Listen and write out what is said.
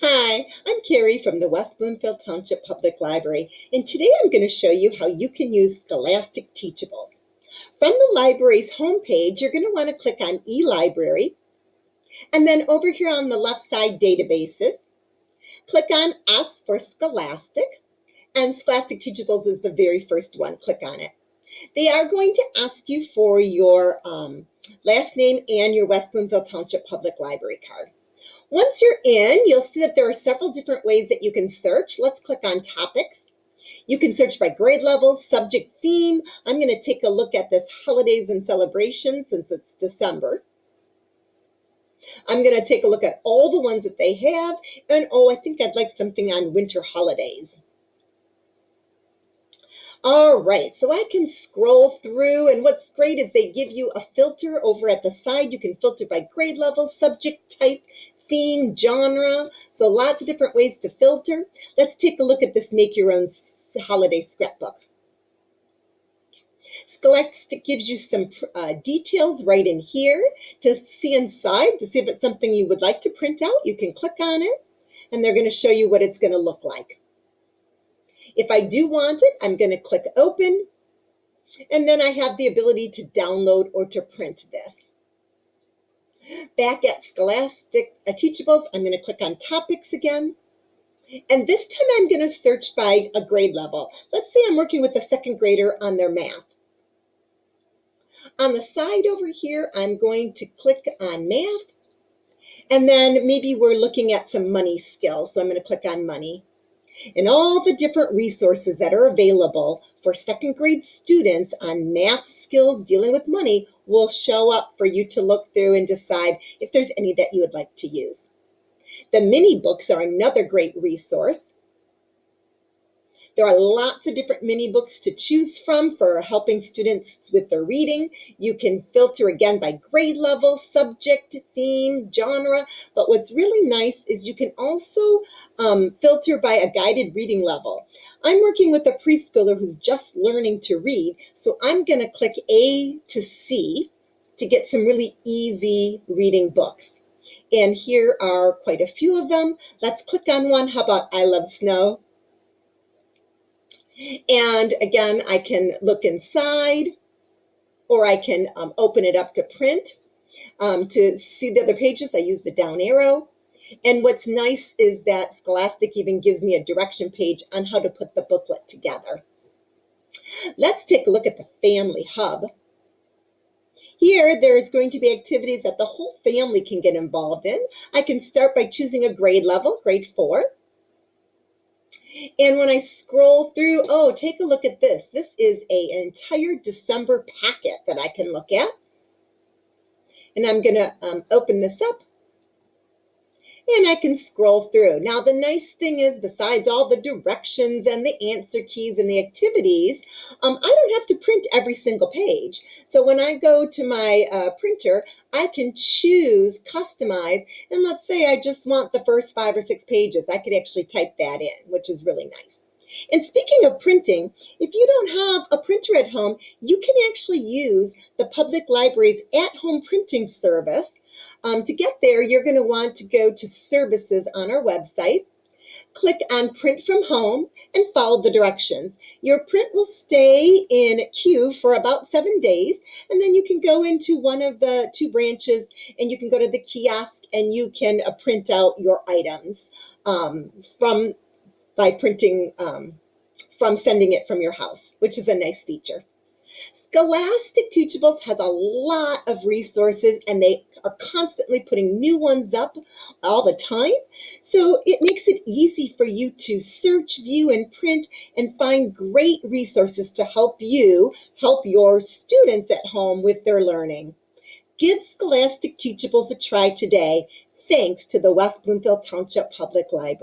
Hi, I'm Carrie from the West Bloomfield Township Public Library, and today I'm going to show you how you can use Scholastic Teachables. From the library's homepage, you're going to want to click on eLibrary, and then over here on the left side, Databases, click on S for Scholastic, and Scholastic Teachables is the very first one. Click on it. They are going to ask you for your last name and your West Bloomfield Township Public Library card. Once you're in, you'll see that there are several different ways that you can search. Let's click on topics. You can search by grade level, subject, theme. I'm going to take a look at this holidays and celebrations since it's December. I'm going to take a look at all the ones that they have. And I think I'd like something on winter holidays. All right, so I can scroll through, and what's great is they give you a filter over at the side. You can filter by grade level, subject type, theme, genre, so lots of different ways to filter. Let's take a look at this Make Your Own Holiday Scrapbook. Scholastic gives you some details right in here to see inside, to see if it's something you would like to print out. You can click on it, and they're going to show you what it's going to look like. If I do want it, I'm going to click Open, and then I have the ability to download or to print this. Back at Scholastic Teachables, I'm going to click on Topics again, and this time I'm going to search by a grade level. Let's say I'm working with a second grader on their math. On the side over here, I'm going to click on Math, and then maybe we're looking at some money skills, so I'm going to click on Money. And all the different resources that are available for second grade students on math skills dealing with money will show up for you to look through and decide if there's any that you would like to use. The mini books are another great resource. There are lots of different mini books to choose from for helping students with their reading. You can filter again by grade level, subject, theme, genre, but what's really nice is you can also filter by a guided reading level. I'm working with a preschooler who's just learning to read, so I'm going to click A to C to get some really easy reading books. And here are quite a few of them. Let's click on one. How about I Love Snow? And again, I can look inside, or I can open it up to print. To see the other pages, I use the down arrow. And what's nice is that Scholastic even gives me a direction page on how to put the booklet together. Let's take a look at the Family Hub. Here, there's going to be activities that the whole family can get involved in. I can start by choosing a grade level, grade 4. And when I scroll through, take a look at this. This is an entire December packet that I can look at. And I'm going to open this up. And I can scroll through. Now, the nice thing is, besides all the directions and the answer keys and the activities, I don't have to print every single page. So when I go to my printer, I can choose customize. And let's say I just want the first 5 or 6 pages. I could actually type that in, which is really nice. And speaking of printing, if you don't have a printer at home, you can actually use the public library's at-home printing service. To get there, you're going to want to go to Services on our website, click on Print from Home, and follow the directions. Your print will stay in queue for about 7 days, and then you can go into one of the 2 branches, and you can go to the kiosk, and you can print out your items by printing from sending it from your house, which is a nice feature. Scholastic Teachables has a lot of resources, and they are constantly putting new ones up all the time. So it makes it easy for you to search, view, and print and find great resources to help you help your students at home with their learning. Give Scholastic Teachables a try today, thanks to the West Bloomfield Township Public Library.